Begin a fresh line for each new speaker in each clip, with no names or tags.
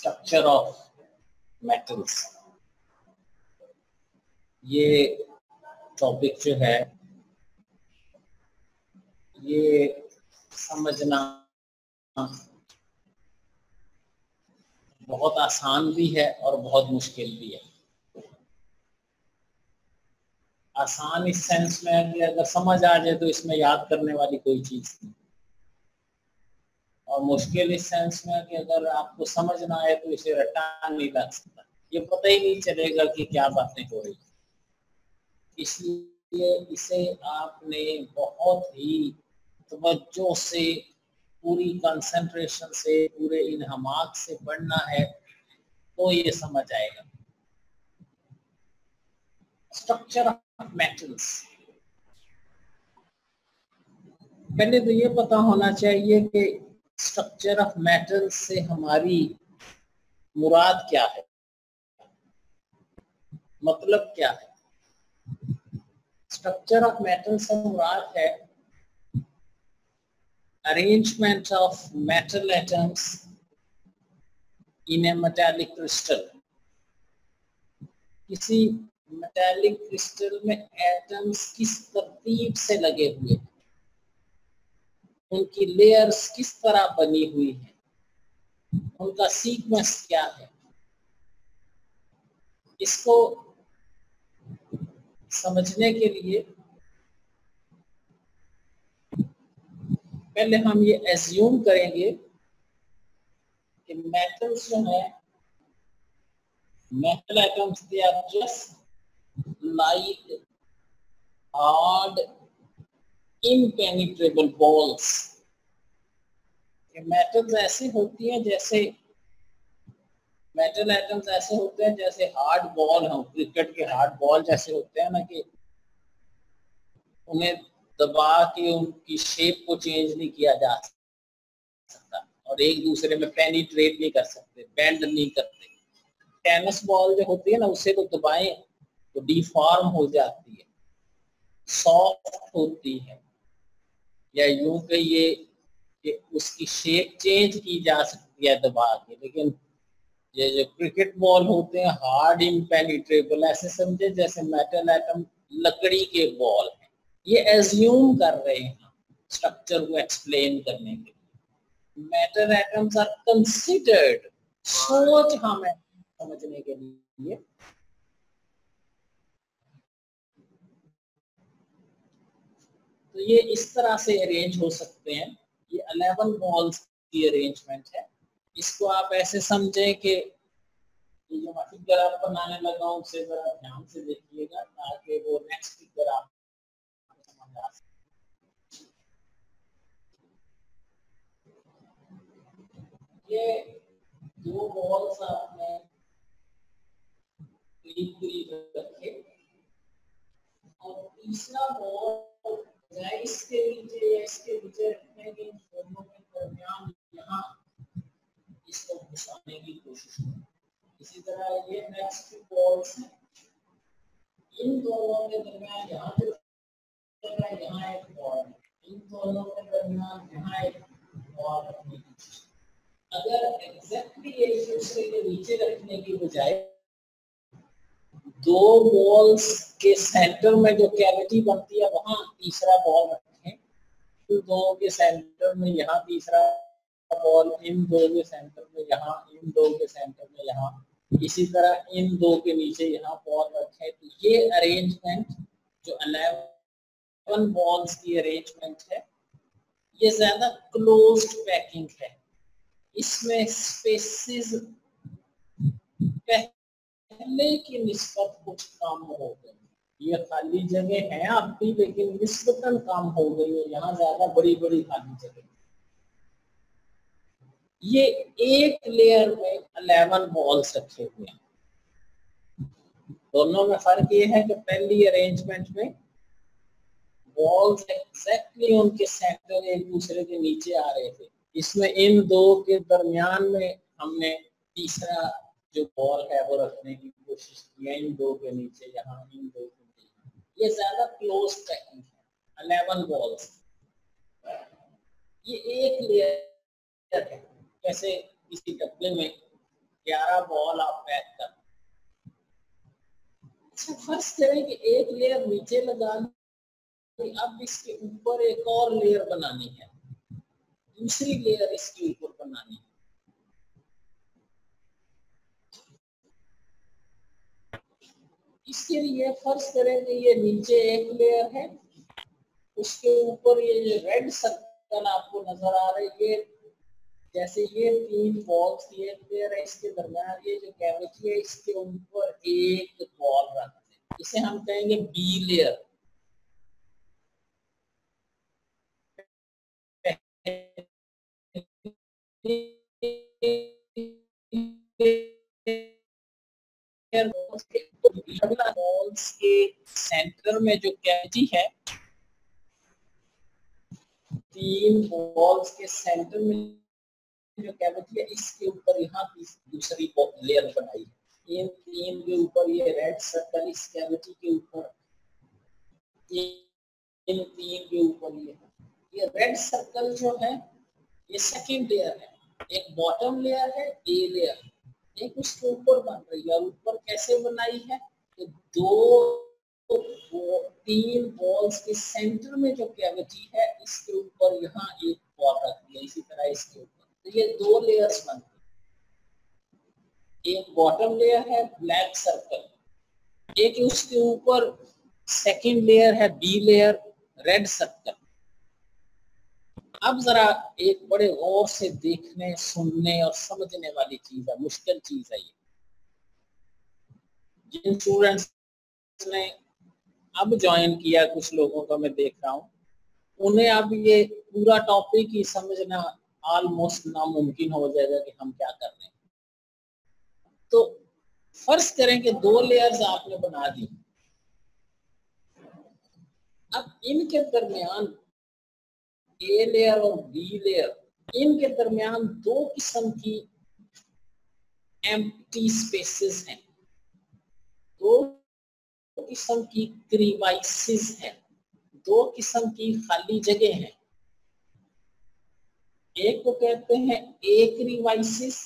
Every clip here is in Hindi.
स्ट्रक्चर ऑफ मेटल्स, ये टॉपिक जो है ये समझना बहुत आसान भी है और बहुत मुश्किल भी है। आसान इस सेंस में है कि अगर समझ आ जाए तो इसमें याद करने वाली कोई चीज नहीं, और मुश्किल इस सेंस में है कि अगर आपको समझ ना आए तो इसे रटा नहीं लग सकता, ये पता ही नहीं चलेगा कि क्या बातें हो रही। इसलिए इसे आपने बहुत ही तवज्जो से, पूरी कंसंट्रेशन से, पूरे इन्हमाक से पढ़ना है तो ये समझ आएगा। स्ट्रक्चर ऑफ मेटल्स, पहले तो ये पता होना चाहिए कि स्ट्रक्चर ऑफ मेटल्स से हमारी मुराद क्या है, मतलब क्या है। स्ट्रक्चर ऑफ मेटल्स से मुराद है arrangement of metal atoms in A metallic crystal. किसी मेटालिक क्रिस्टल में एटम्स किस तरतीब से लगे हुए हैं, उनकी लेयर्स किस तरह बनी हुई है, उनका सीक्वेंस क्या है, इसको समझने के लिए पहले हम ये एज्यूम करेंगे कि मेटल्स जो है, metal atoms they are just like hard impenetrable balls. Metals ऐसे होती हैं जैसे, मेटल एटम्स ऐसे होते हैं जैसे हार्ड बॉल हो, क्रिकेट के हार्ड बॉल जैसे होते हैं ना, कि उन्हें दबा के उनकी शेप को चेंज नहीं किया जा सकता और एक दूसरे में पेनिट्रेट नहीं कर सकते, बेंड नहीं करते। टेनिस बॉल जो होती है ना, उसे तो दबाएं तो डिफॉर्म हो जाती है, सॉफ्ट होती है, या यूं कहिए कि उसकी शेप चेंज की जा सकती है दबा के। लेकिन ये जो क्रिकेट बॉल होते हैं हार्ड इनपेनिट्रेबल, ऐसे समझे जैसे मेटल एटम लकड़ी के बॉल हैं। ये एज्यूम कर रहे हैं स्ट्रक्चर को एक्सप्लेन करने के लिए। मेटल एटम्स आर कंसिडर्ड, सोच हमें समझने के लिए तो ये इस तरह से अरेंज हो सकते हैं। ये 11 बॉल्स की अरेंजमेंट है। इसको आप ऐसे समझें कि ये जो मैं फिगर आप बनाने लगा हूं उसे जरा ध्यान से देखिएगा ताकि वो नेक्स्ट फिगर आप समझ आ सके। ये दो बॉल्स आपने करीब रखे और तीसरा बॉल या इसके नीचे रखने के दोनों के दरमियान यहाँ इसको घुसाने की कोशिश करें। इसी तरह ये नेक्स्ट बॉल्स हैं, इन दोनों के दरमियान यहाँ पे यहाँ एक बॉल, इन दोनों के दरमियान यहाँ एक बॉल रखने की कोशिश। अगर एग्जैक्टली एक दूसरे के नीचे रखने की बजाय दो बॉल्स के सेंटर में जो कैविटी बनती है वहां तीसरा बॉल रखें, तो दो के सेंटर में यहाँ तीसरा बॉल, इन दो के सेंटर में यहाँ, इन दो के सेंटर में यहाँ, इसी तरह इन दो के नीचे यहाँ बॉल रखें, तो ये अरेंजमेंट जो 11 बॉल्स की अरेंजमेंट है ये ज्यादा क्लोज्ड पैकिंग है। इसमें स्पेसेस पहले की निस्बत कुछ कम हो गई, ये खाली जगह है अब भी लेकिन निस्बतन कम हो गई है, यहाँ ज्यादा बड़ी बड़ी खाली जगह। ये एक लेयर में 11 बॉल्स रखे हुए हैं। दोनों में फर्क ये है कि पहली अरेंजमेंट में बॉल्स एग्जैक्टली उनके सेंटर एक दूसरे के नीचे आ रहे थे, इसमें इन दो के दरमियान में हमने तीसरा जो बॉल है वो रखने की कोशिश की है, इन दो के नीचे यहाँ, इन दो के नीचे। ये ज्यादा क्लोज पैकिंग है 11 बॉल्स। ये एक लेयर है, जैसे किसी डब्बे में 11 बॉल आप पैक कर। अच्छा, फर्ज करें कि एक लेयर नीचे लगा ली, अब इसके ऊपर एक और लेयर बनानी है, दूसरी लेयर इसके ऊपर बनानी है। इसके लिए फर्ज करें कि ये नीचे एक लेयर है, उसके ऊपर ये रेड सर्कल आपको नजर आ रही है, जैसे ये 3 बॉल्स की एक लेयर है, इसके दरम्यान ये जो कैविटी है, इसके ऊपर एक बॉल रखते हैं, इसे हम कहेंगे बी लेयर। बॉल्स के सेंटर में जो कैविटी है, 3 बॉल्स के सेंटर में जो कैविटी है, इसके ऊपर यहाँ दूसरी लेयर बनाई है। इन 3 के ऊपर ये रेड सर्कल, इस कैविटी के ऊपर, इन 3 के ऊपर ये रेड सर्कल जो है ये सेकंड लेयर है। एक बॉटम लेयर है, ए लेयर, एक उसके ऊपर बन रही है। और ऊपर कैसे बनाई है, तो 3 बॉल्स के सेंटर में जो कैविटी है, इसके ऊपर यहाँ एक बॉल रख दिया, इसी तरह इसके ऊपर, तो ये 2 लेयर्स बनती है। एक बॉटम लेयर है ब्लैक सर्कल, एक उसके ऊपर सेकंड लेयर है बी लेयर रेड सर्कल। अब जरा एक बड़े गौर से देखने, सुनने और समझने वाली चीज है, मुश्किल चीज है ये। जिन स्टूडेंट्स ने अब ज्वाइन किया, कुछ लोगों का मैं देख रहा हूँ, उन्हें अब ये पूरा टॉपिक ही समझना ऑलमोस्ट नामुमकिन हो जाएगा कि हम क्या कर रहे हैं। तो फर्ज करें कि 2 लेयर्स आपने बना दी, अब इनके दरमियान ए लेयर और बी लेयर, इनके दरमियान 2 किस्म की एम्प्टी स्पेसेस हैं, 2 किस्म की क्रीवाइसिस है, 2 किस्म की खाली जगह है। एक को कहते हैं ए क्रीवाइसिस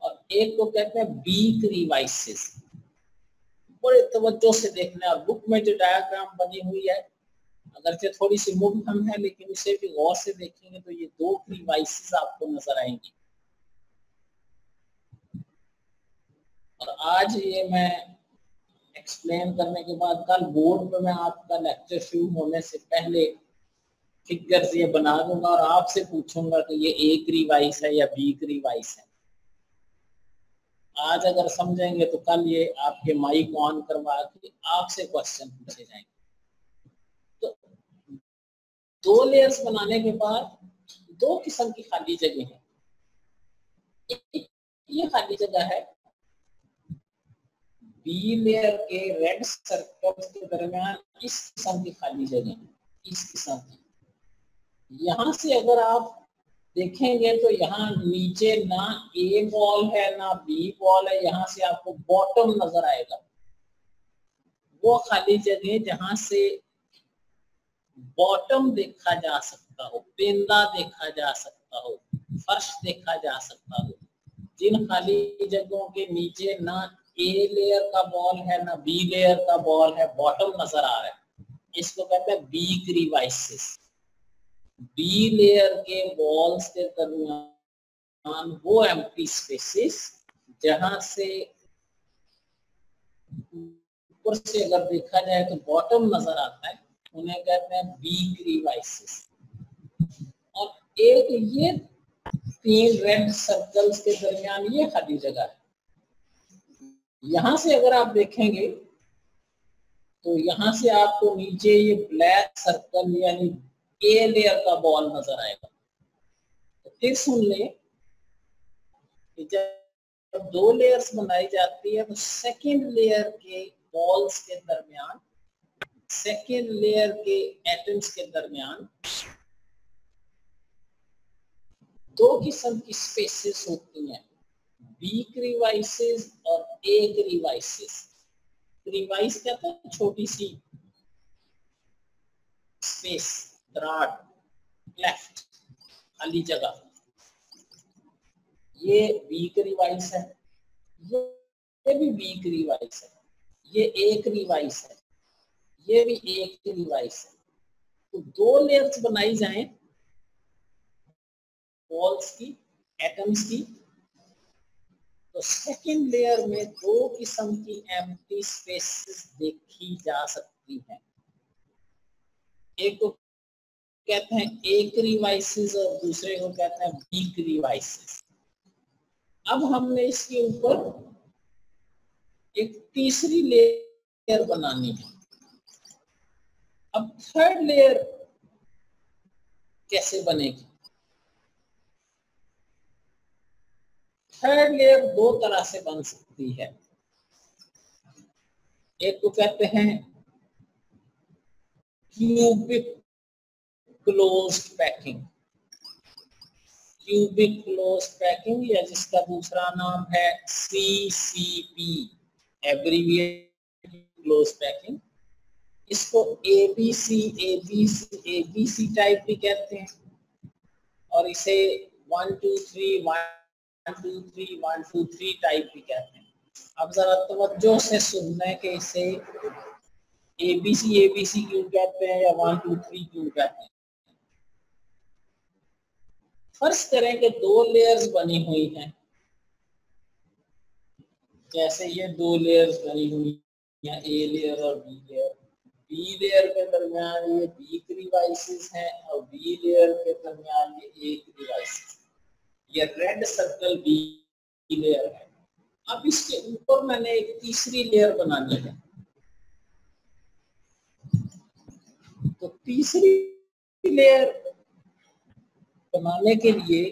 और एक को कहते हैं बी क्रीवाइसिस। बड़े तवज्जो से देखना, और बुक में जो डायग्राम बनी हुई है, अगरचे थोड़ी सी मुबहम है, लेकिन उसे भी गौर से देखेंगे तो ये 2 क्रीवाइसिस आपको नजर आएंगी। और आज ये मैं एक्सप्लेन करने के बाद कल बोर्ड पे मैं आपका लेक्चर शुरू होने से पहले फिगर्स ये बना दूंगा और आपसे पूछूंगा कि ये ए क्रीवाइस है या बी क्रीवाइस है। आज अगर समझेंगे तो कल ये आपके माइक ऑन करवा के आपसे क्वेश्चन पूछे जाएंगे। तो 2 लेयर्स बनाने के बाद 2 किस्म की खाली जगह है। ये खाली जगह है बी लेयर के रेड सर्कल्स के दरमियान, इस किस्म की खाली जगह, इस किस्म की। यहाँ से अगर आप देखेंगे तो यहाँ नीचे ना ए बॉल है ना बी बॉल है, यहाँ से आपको बॉटम नजर आएगा, वो खाली जगह जहां से बॉटम देखा जा सकता हो, पेंदा देखा जा सकता हो, फर्श देखा जा सकता हो। जिन खाली जगहों के नीचे ना ए लेयर का बॉल है ना बी लेयर का बॉल है, बॉटम नजर आ रहा है, इसको कहते हैं बी क्रीवाइसिस। बी लेयर के बॉल्स के दरमियान वो एम्प्टी स्पेसेस जहां से ऊपर से अगर देखा जाए तो बॉटम नजर आता है, उन्हें कहते हैं बी क्रीवाइसिस। और एक ये 3 रेड सर्कल्स के दरमियान ये खाली जगह है। यहां से अगर आप देखेंगे तो यहां से आपको नीचे ये ब्लैक सर्कल यानी ए लेयर का बॉल नजर आएगा। तो फिर सुन ले कि जब 2 लेयर्स बनाई जाती है तो सेकेंड लेयर के बॉल्स के दरमियान, सेकेंड लेयर के एटम्स के दरमियान 2 किस्म की स्पेसेस होती हैं, बी क्रीवाइसिस और ए क्रीवाइसिस। क्रीवाइस कहते हैं छोटी सी स्पेस, दरार, लेफ्ट, खाली जगह। ये वीक रिवाइस है, ये भी वीक रिवाइस है, ये एक रिवाइस है, ये भी एक रिवाइस है। तो दो लेयर्स बनाई जाएं बॉल्स की, एटम्स की, तो सेकेंड लेयर में दो किस्म की एम्प्टी स्पेसेस देखी जा सकती हैं। एक को कहते हैं एक रिवाइसेस और दूसरे को कहते हैं वीक रिवाइसेस। अब हमने इसके ऊपर एक तीसरी लेयर बनानी है। अब थर्ड लेयर कैसे बनेगी? थर्ड लेयर दो तरह से बन सकती है। एक को कहते हैं cubic closed packing, cubic closed packing, या जिसका दूसरा नाम है CCP, एब्रीविएटेड क्लोज्ड पैकिंग। इसको ABC टाइप भी कहते हैं, और इसे 1 2 3 1 2 3 1 2 3 टाइप भी कहते हैं। अब जरा तवज्जो से सुनना है कि इसे ABC क्यों कहते हैं या 1 2 3 क्यों कहते हैं। फर्ज करें कि दो लेयर्स बनी हुई हैं, जैसे ये दो लेयर्स बनी हुई हैं, ए लेयर और बी लेयर। बी लेयर के दरमियान ये वीक रिवाइसेस हैं और बी लेयर के दरमियान ये एक रिवाइसेस। ये रेड सर्कल बी लेयर है। अब इसके ऊपर मैंने एक तीसरी लेयर बनानी है। तो तीसरी लेयर बनाने के लिए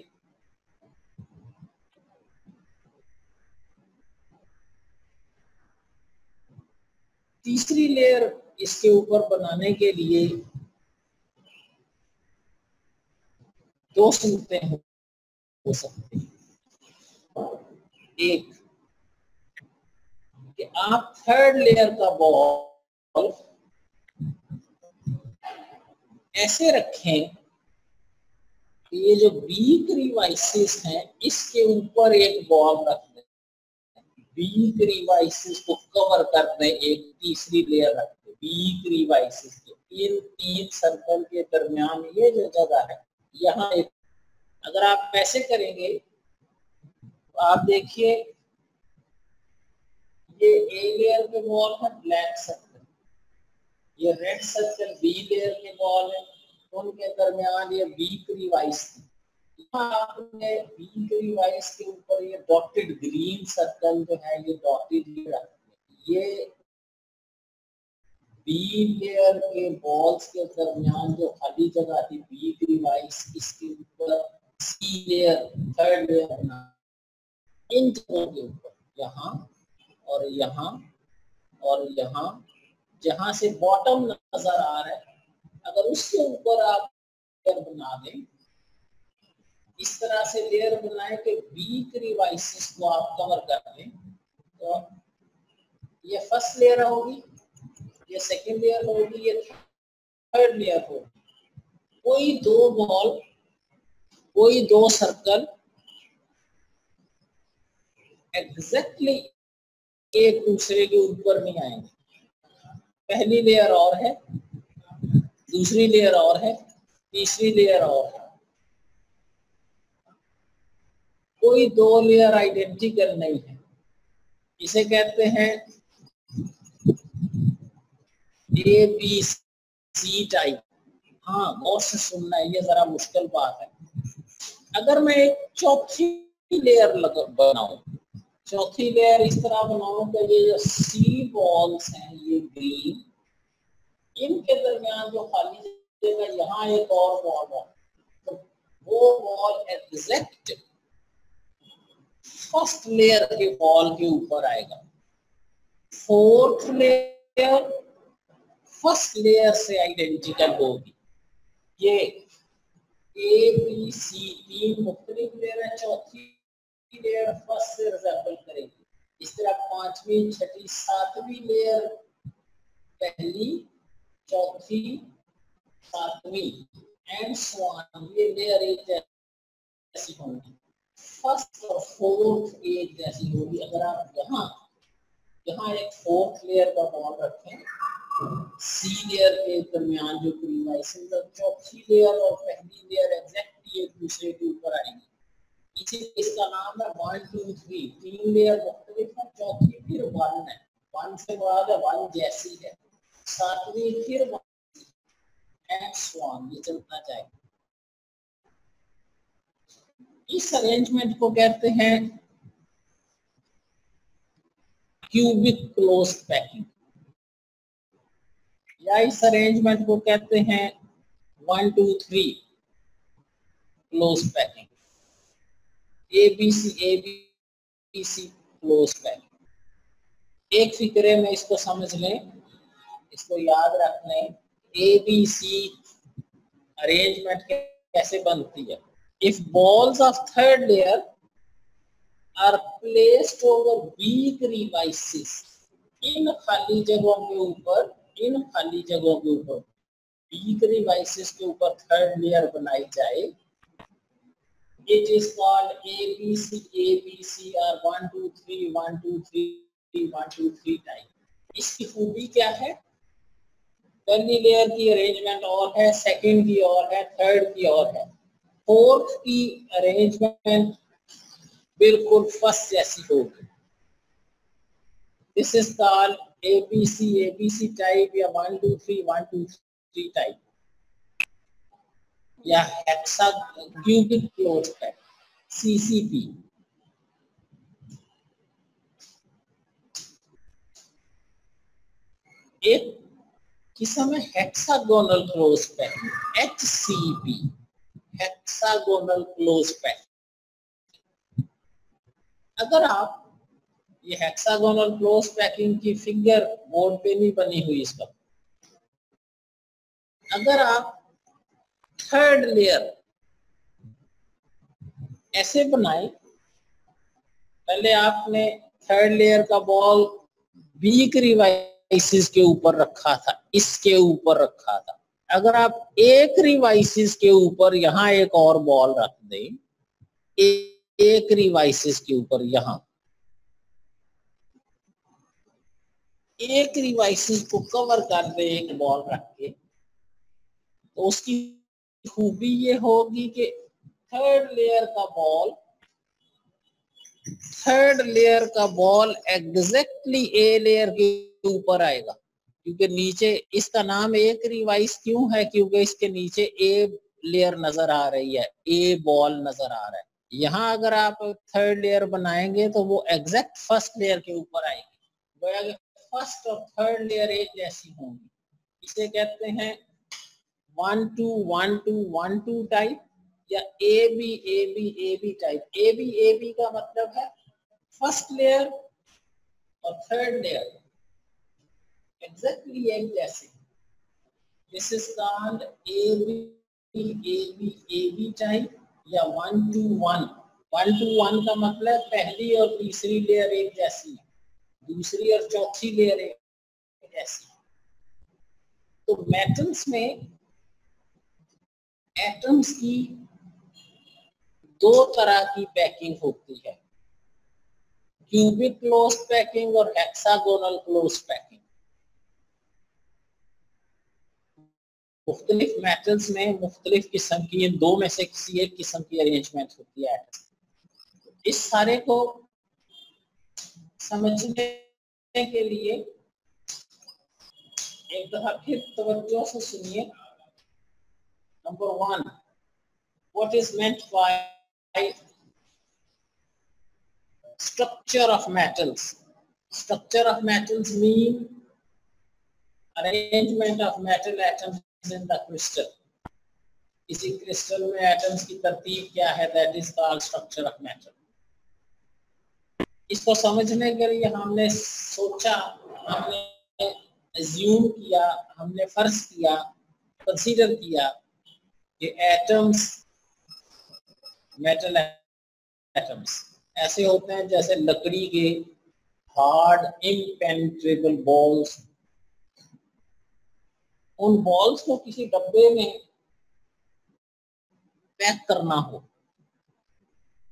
इसके ऊपर बनाने के लिए दो सूरतें हो सकती हैं। एक कि आप थर्ड लेयर का बॉल ऐसे रखें कि ये जो वीक रिवाइसेस हैं इसके ऊपर एक बॉल रख दें, वीक रिवाइसेस को कवर कर दें, एक तीसरी लेयर रख दें वीक रिवाइसेस के। इन तीन सर्कल के दरमियान ये जो जगह है, यहाँ एक, अगर आप ऐसे करेंगे तो आप देखिए ये ए लेयर के बॉल है, ब्लैक सर्कल, ये रेड सर्कल बी लेयर के बॉल है, उनके दरमियान ये वीक रिवाइस थी। आपने वीक रिवाइस के ऊपर ये डॉटेड ग्रीन सर्कल जो है ये डॉटेड, ये बी लेयर के बॉल्स के दरमियान जो खाली जगह थी वीक रिवाइस, इसके ऊपर सी लेयर थर्ड लेयर बना, इन जगहों के ऊपर यहाँ और यहाँ और यहाँ, जहां से बॉटम नजर आ रहा है, अगर उसके ऊपर आप लेयर बना दें, इस तरह से लेयर बनाए कि वीक रिवाइसेस को आप कवर कर दें, तो ये फर्स्ट लेयर होगी, ये सेकंड लेयर होगी, ये थर्ड लेयर होगी। कोई दो बॉल, कोई दो सर्कल एग्जैक्टली एक दूसरे के ऊपर नहीं आएंगे। पहली लेयर और है, दूसरी लेयर और है, तीसरी लेयर और है, कोई दो लेयर आइडेंटिकल नहीं है। इसे कहते हैं ABC टाइप। हाँ, गौर से सुनना है, ये जरा मुश्किल बात है। अगर मैं एक चौथी लेयर बनाऊं, चौथी लेयर इस तरह बनाऊं कि ये जो सी बॉल्स हैं ये ग्रीन, इनके दरमियान जो खाली जगह यहाँ एक और बॉल है, तो वो बॉल एग्जैक्ट फर्स्ट लेयर के बॉल के ऊपर आएगा। फोर्थ लेयर फर्स्ट लेयर से आइडेंटिकल होगी। ये ABC तीन मुख्तलिफ लेयर है, चौथी लेयर फर्स्ट से रिजेंबल करेगी। इस तरह पांचवी, छठी, सातवीं लेयर पहली, चौथी, सातवीं एंड सो ऑन, ये लेयर एक जैसी होंगी। फर्स्ट और फोर्थ एक जैसी होगी। अगर आप यहाँ एक फोर्थ लेयर का बॉल रखें, सी लेयर के दरमियान जो क्रीवाइसिस है, चौथी लेयर और पहली लेयर एग्जैक्टली एक दूसरे के ऊपर आएंगी। इसीलिए इसका नाम है 1 2 3। 3 लेयर मुख्तलिफ है, चौथी फिर 1 है, 1 से बाद 1 जैसी है, सातवीं फिर 1 एंड सो ऑन, ये चलता जाएगा। इस अरेंजमेंट को कहते हैं क्यूबिक क्लोज पैकिंग, या इस अरेंजमेंट को कहते हैं 1 2 3 close packing, ABC close packing. एक फिक्रे में इसको समझ लें, इसको याद रख लें, ABC अरेंजमेंट कैसे बनती है। If balls of third layer are placed over weak crevices, इन खाली जगहों के ऊपर, इन खाली जगहों के ऊपर वीक रिवाइसेस के ऊपर थर्ड लेयर बनाई जाए, इट इज कॉल्ड ABC और 1 2 3 1 2 3 1 2 3 टाइप। इसकी खूबी क्या है, पहली लेयर की अरेंजमेंट और है, सेकंड की और है, थर्ड की और है, फोर्थ की अरेंजमेंट बिल्कुल फर्स्ट जैसी होगी। This is called ABC type या 1 2 3 1 2 3 टाइप या hexa cubic close pack, CCP। एक किस्म है hexagonal close packing, HCP, hexagonal close packing. अगर आप ये हेक्सागोनल क्लोज पैकिंग की फिगर बोर्ड पे नहीं बनी हुई इसका, अगर आप थर्ड लेयर ऐसे बनाए, पहले आपने थर्ड लेयर का बॉल वीक रिवाइसेस के ऊपर रखा था, इसके ऊपर रखा था, अगर आप एक रिवाइसेस के ऊपर यहाँ एक और बॉल रख दें, एक रिवाइसेस के ऊपर यहाँ एक रिवाइसेस को कवर कर दे एक बॉल रख के, तो उसकी खूबी ये होगी कि थर्ड लेयर का बॉल एग्जैक्टली ए लेयर के ऊपर आएगा, क्योंकि नीचे इसका नाम एक रिवाइस क्यों है, क्योंकि इसके नीचे ए लेयर नजर आ रही है, ए बॉल नजर आ रहा है। यहाँ अगर आप थर्ड लेयर बनाएंगे तो वो एग्जैक्ट फर्स्ट लेयर के ऊपर आएगी, फर्स्ट और थर्ड लेयर एक जैसी होंगी। इसे कहते हैं 1 2 1 2 1 2 टाइप या AB टाइप। AB का मतलब है फर्स्ट लेयर और थर्ड लेयर एग्जैक्टली एक जैसे। This is called AB type या 1 2 1। 1 2 1 का मतलब पहली और तीसरी लेयर एक जैसी, दूसरी और चौथी लेयर एक जैसी। तो मेटल्स में एटम्स की दो तरह की पैकिंग होती है, क्यूबिक क्लोज पैकिंग और हेक्सागोनल क्लोज पैकिंग। मुख्तलिफ मेटल्स में मुख्तलिफ किस्म की, दो में से किसी एक किस्म की अरेंजमेंट होती है। इस सारे को समझने के लिए एक दफा फिर तवज्जो से सुनिए। Number 1, what is meant by structure of metals? Structure of metals mean arrangement of metal atoms in the crystal. इसी क्रिस्टल में एटम्स की तरतीब क्या है, that is called structure of metal. इसको समझने के लिए हमने सोचा, हमने अज्यूम किया, हमने फर्ज किया, कंसीडर किया कि एटम्स, मेटल एटम्स ऐसे होते हैं जैसे लकड़ी के हार्ड इम्पेनिट्रेबल बॉल्स। उन बॉल्स को किसी डब्बे में पैक करना हो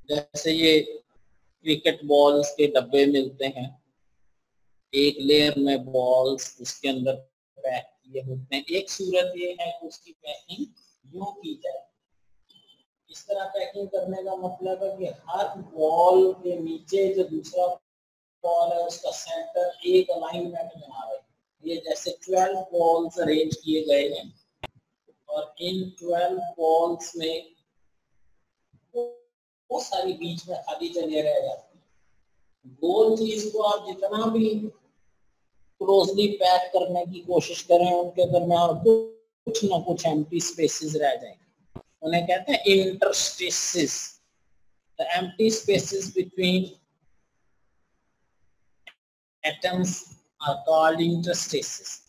जैसे ये क्रिकेट बॉल्स के डब्बे मिलते हैं, एक लेयर में बॉल्स उसके अंदर पैक किए होते हैं। एक सूरत ये है कि उसकी पैकिंग यूं की जाए। इस तरह पैकिंग करने का मतलब है कि हर बॉल के नीचे जो दूसरा बॉल है उसका सेंटर एक अलाइनमेंट में आ रहा है। ये जैसे 12 बॉल्स अरेंज किए गए हैं और इन 12 बॉल्स में बहुत सारी बीच में खाली जगह रह जाती है। गोल चीज को आप जितना भी क्लोजली पैक करने की कोशिश करें, उनके दरमियान कुछ ना कुछ एम्प्टी स्पेसेस रह जाएंगे। उन्हें कहते हैं interstices. The empty spaces between atoms are called interstices.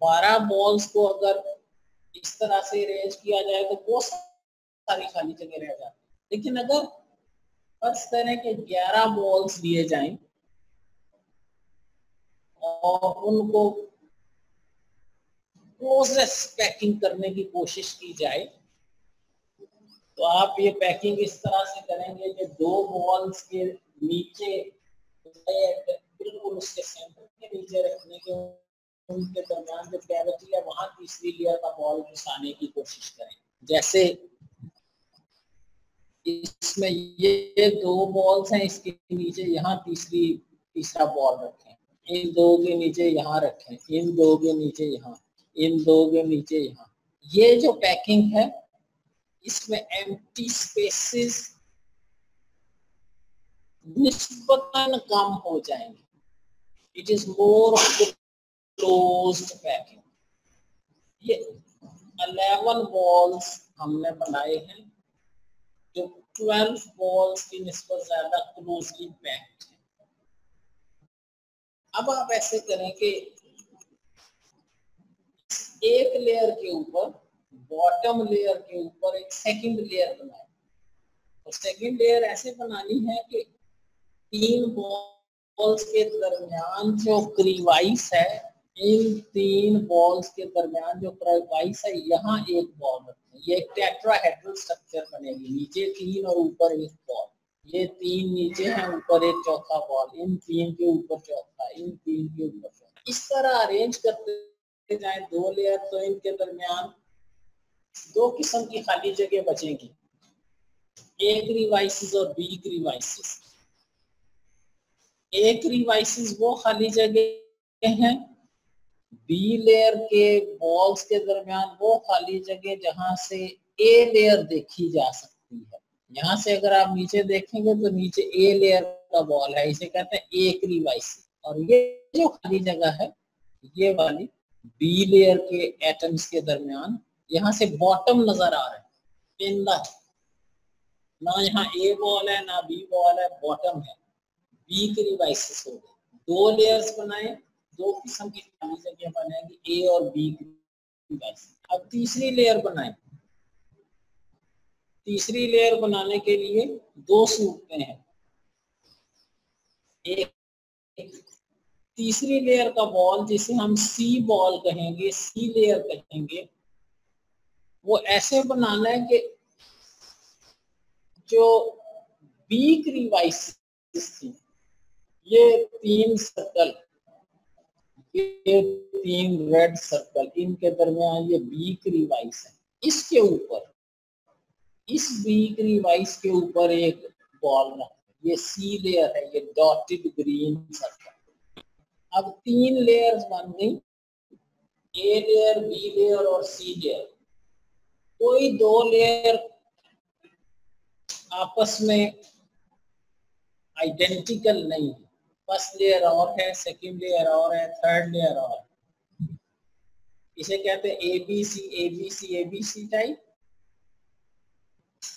12 balls को अगर इस तरह से अरेंज किया जाए तो बहुत सारी खाली जगह रह जाती है। लेकिन अगर फर्ज करें कि 11 बॉल्स लिए जाएं और उनको क्लोजेस्ट पैकिंग करने की कोशिश की जाए, तो आप ये पैकिंग इस तरह से करेंगे कि 2 बॉल्स के नीचे बिल्कुल उसके सेंटर के नीचे रखने के उनके दरमियान जो कैविटी है वहां तीसरी लेयर का बॉल घुसाने की कोशिश करें। जैसे इसमें ये 2 बॉल्स हैं, इसके नीचे यहाँ तीसरा बॉल रखें, इन 2 के नीचे यहाँ रखें, इन 2 के नीचे यहाँ, इन 2 के नीचे यहाँ। ये जो पैकिंग है इसमें एम्प्टी स्पेसेस निस्बतन कम हो जाएंगे। It is more closed packing. ये 11 बॉल्स हमने बनाए हैं जो 12 बॉल्स की निस्बत ज्यादा क्लोजली पैक्ड है। अब आप ऐसे करें कि एक लेयर के ऊपर, बॉटम लेयर के ऊपर एक सेकंड लेयर बनाए। और सेकंड लेयर ऐसे बनानी है कि 3 बॉल्स के दरमियान जो क्रीवाइस है, इन 3 बॉल्स के दरमियान जो क्रीवाइस है, यहाँ एक बॉल रखें। ये एक टेट्राहेड्रल स्ट्रक्चर बनेगी, नीचे 3 और ऊपर एक बॉल। ये 3 नीचे हैं, ऊपर एक चौथा बॉल, इन 3 के ऊपर चौथा, इन 3 के ऊपर चौथा। इस तरह अरेंज करते जाए 2 लेयर, तो इनके दरमियान 2 किस्म की खाली जगह बचेगी, ए क्रीवाइसिस और बी क्रीवाइसिस। ए क्रीवाइसिस वो खाली जगह हैं, बी लेयर के बॉल्स के दरमियान वो खाली जगह जहां से ए लेयर देखी जा सकती है। यहाँ से अगर आप नीचे देखेंगे तो नीचे ए लेयर का बॉल है, इसे कहते हैं ए क्रीवाइसिस। और ये जो खाली जगह है ये वाली बी लेयर के एटम्स के दरमियान, यहाँ से बॉटम नजर आ रहा है इन द, ना यहाँ ए बॉल है ना बी बॉल है, बॉटम है। बी क्रीवाइसिस हो गए। 2 लेयर्स बनाए, 2 किस्म की खाली जगह बनेगी, ए और बी क्रीवाइसिस। अब तीसरी लेयर बनाए। तीसरी लेयर बनाने के लिए 2 सूरतें हैं। एक तीसरी लेयर का बॉल जिसे हम सी बॉल कहेंगे, सी लेयर कहेंगे, वो ऐसे बनाना है कि जो बी क्रीवाइसिस थी, ये 3 सर्कल, ये 3 रेड सर्कल, इनके दरमियान ये बी क्रीवाइस है। इसके ऊपर, इस बी क्रीवाइस के ऊपर एक बॉल रखें, ये सी लेयर है, ये डॉटेड ग्रीन सर्कल। अब 3 लेयर्स बन गई, ए लेयर, बी लेयर और सी लेयर। कोई 2 लेयर आपस में आइडेंटिकल नहीं है। फर्स्ट लेयर और है, सेकंड लेयर और है, थर्ड लेयर और है। इसे कहते हैं एबीसी एबीसी एबीसी टाइप,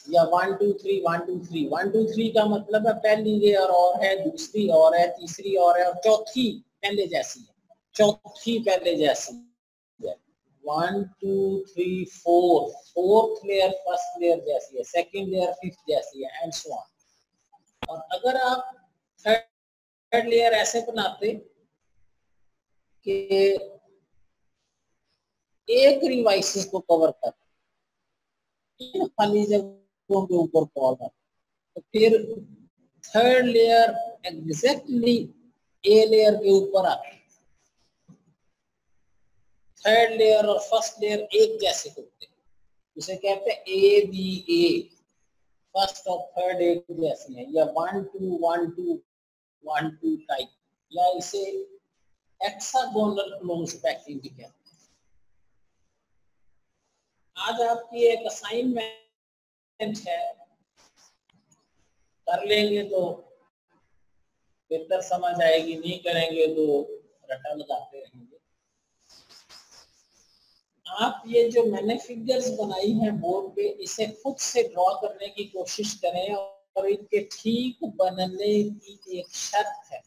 या 1 2 3 1 2 3। 1 2 3 का मतलब है पहली लेयर और है, दूसरी और है, तीसरी और है, और चौथी पहले जैसी है, चौथी पहले जैसी है। 1 2 3 4, फोर्थ लेयर फर्स्ट लेयर जैसी है, सेकंड लेयर फिफ्थ जैसी है, एंड सो ऑन। और अगर आप थर्ड लेयर ऐसे बनाते कि एक क्रीवाइसिस को कवर कर, खाली जगह के ऊपर फॉल है, तो फिर third layer exactly a layer के ऊपर आती है। थर्ड लेयर और फर्स्ट लेयर एक जैसे होते हैं, इसे कहते हैं ए बी ए, फर्स्ट और थर्ड एक जैसे हैं, या 1-2-1-2-1-2 टाइप, या इसे हेक्सागोनल क्लोन्स पैकिंग भी कहते हैं। आज आपकी एक असाइनमेंट है, कर लेंगे तो बेहतर समझ आएगी, नहीं करेंगे तो रटा लगाते रहेंगे। आप ये जो मैंने फिगर्स बनाई हैं बोर्ड पे, इसे खुद से ड्रॉ करने की कोशिश करें, और इनके ठीक बनने की एक शर्त है,